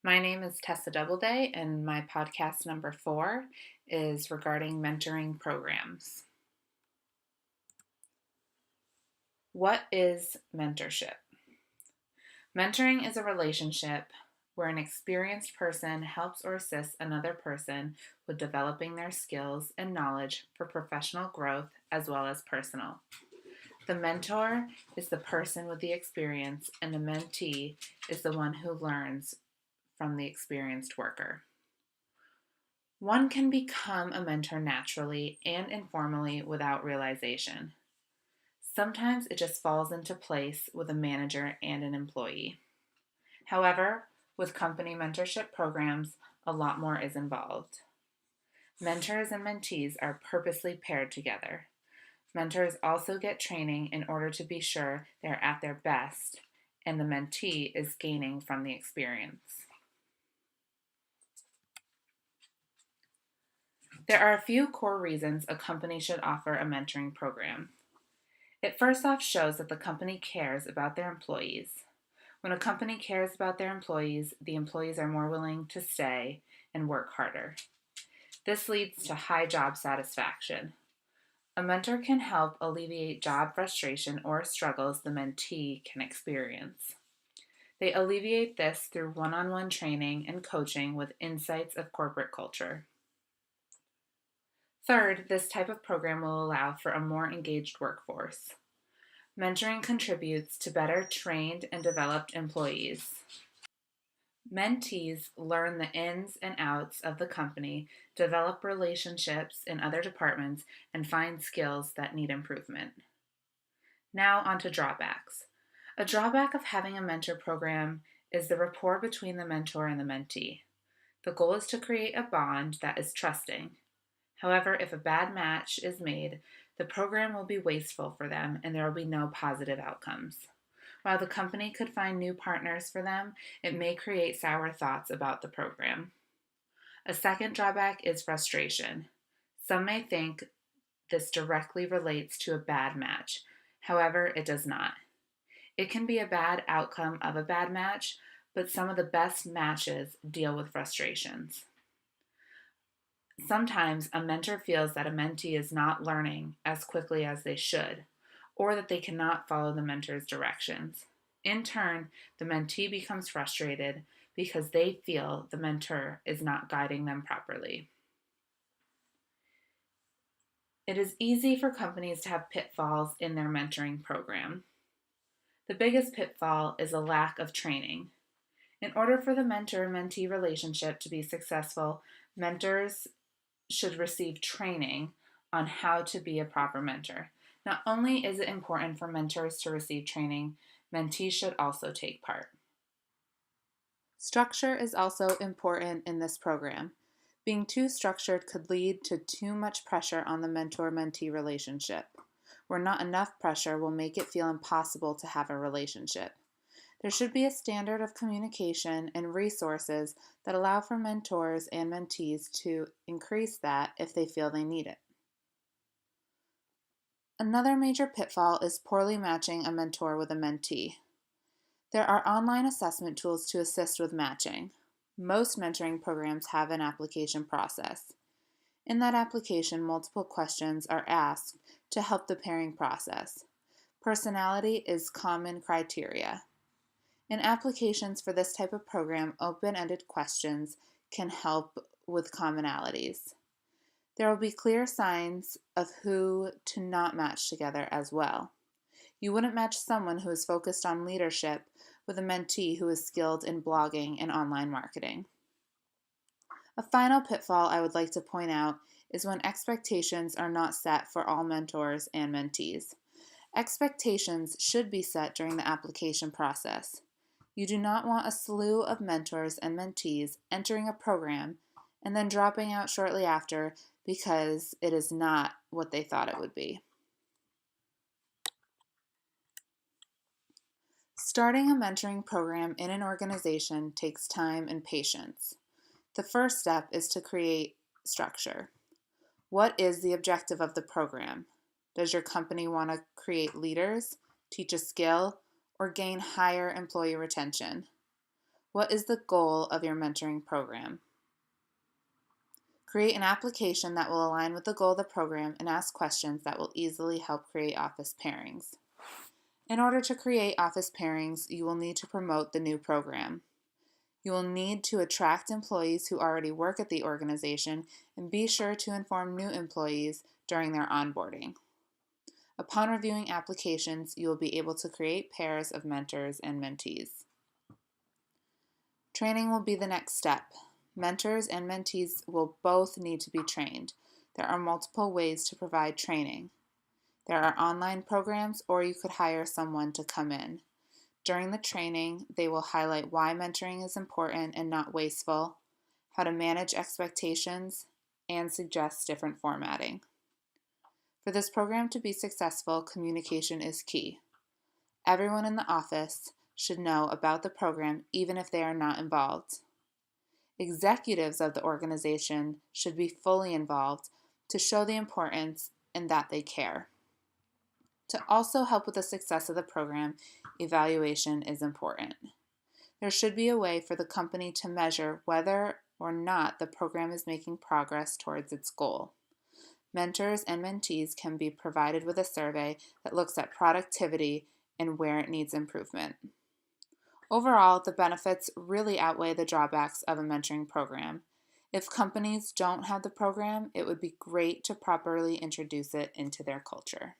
My name is Tessa Doubleday, and my podcast number 4 is regarding mentoring programs. What is mentorship? Mentoring is a relationship where an experienced person helps or assists another person with developing their skills and knowledge for professional growth as well as personal. The mentor is the person with the experience, and the mentee is the one who learns from the experienced worker. One can become a mentor naturally and informally without realization. Sometimes it just falls into place with a manager and an employee. However, with company mentorship programs, a lot more is involved. Mentors and mentees are purposely paired together. Mentors also get training in order to be sure they're at their best, and the mentee is gaining from the experience. There are a few core reasons a company should offer a mentoring program. It first off shows that the company cares about their employees. When a company cares about their employees, the employees are more willing to stay and work harder. This leads to high job satisfaction. A mentor can help alleviate job frustration or struggles the mentee can experience. They alleviate this through one-on-one training and coaching with insights of corporate culture. Third, this type of program will allow for a more engaged workforce. Mentoring contributes to better trained and developed employees. Mentees learn the ins and outs of the company, develop relationships in other departments, and find skills that need improvement. Now on to drawbacks. A drawback of having a mentor program is the rapport between the mentor and the mentee. The goal is to create a bond that is trusting. However, if a bad match is made, the program will be wasteful for them and there will be no positive outcomes. While the company could find new partners for them, it may create sour thoughts about the program. A second drawback is frustration. Some may think this directly relates to a bad match. However, it does not. It can be a bad outcome of a bad match, but some of the best matches deal with frustrations. Sometimes a mentor feels that a mentee is not learning as quickly as they should, or that they cannot follow the mentor's directions. In turn, the mentee becomes frustrated because they feel the mentor is not guiding them properly. It is easy for companies to have pitfalls in their mentoring program. The biggest pitfall is a lack of training. In order for the mentor-mentee relationship to be successful, mentors should receive training on how to be a proper mentor. Not only is it important for mentors to receive training, mentees should also take part. Structure is also important in this program. Being too structured could lead to too much pressure on the mentor-mentee relationship, where not enough pressure will make it feel impossible to have a relationship. There should be a standard of communication and resources that allow for mentors and mentees to increase that if they feel they need it. Another major pitfall is poorly matching a mentor with a mentee. There are online assessment tools to assist with matching. Most mentoring programs have an application process. In that application, multiple questions are asked to help the pairing process. Personality is common criteria. In applications for this type of program, open-ended questions can help with commonalities. There will be clear signs of who to not match together as well. You wouldn't match someone who is focused on leadership with a mentee who is skilled in blogging and online marketing. A final pitfall I would like to point out is when expectations are not set for all mentors and mentees. Expectations should be set during the application process. You do not want a slew of mentors and mentees entering a program and then dropping out shortly after because it is not what they thought it would be. Starting a mentoring program in an organization takes time and patience. The first step is to create structure. What is the objective of the program? Does your company want to create leaders, teach a skill, or gain higher employee retention? What is the goal of your mentoring program? Create an application that will align with the goal of the program and ask questions that will easily help create office pairings. In order to create office pairings, you will need to promote the new program. You will need to attract employees who already work at the organization and be sure to inform new employees during their onboarding. Upon reviewing applications, you will be able to create pairs of mentors and mentees. Training will be the next step. Mentors and mentees will both need to be trained. There are multiple ways to provide training. There are online programs, or you could hire someone to come in. During the training, they will highlight why mentoring is important and not wasteful, how to manage expectations, and suggest different formatting. For this program to be successful, communication is key. Everyone in the office should know about the program even if they are not involved. Executives of the organization should be fully involved to show the importance and that they care. To also help with the success of the program, evaluation is important. There should be a way for the company to measure whether or not the program is making progress towards its goal. Mentors and mentees can be provided with a survey that looks at productivity and where it needs improvement. Overall, the benefits really outweigh the drawbacks of a mentoring program. If companies don't have the program, it would be great to properly introduce it into their culture.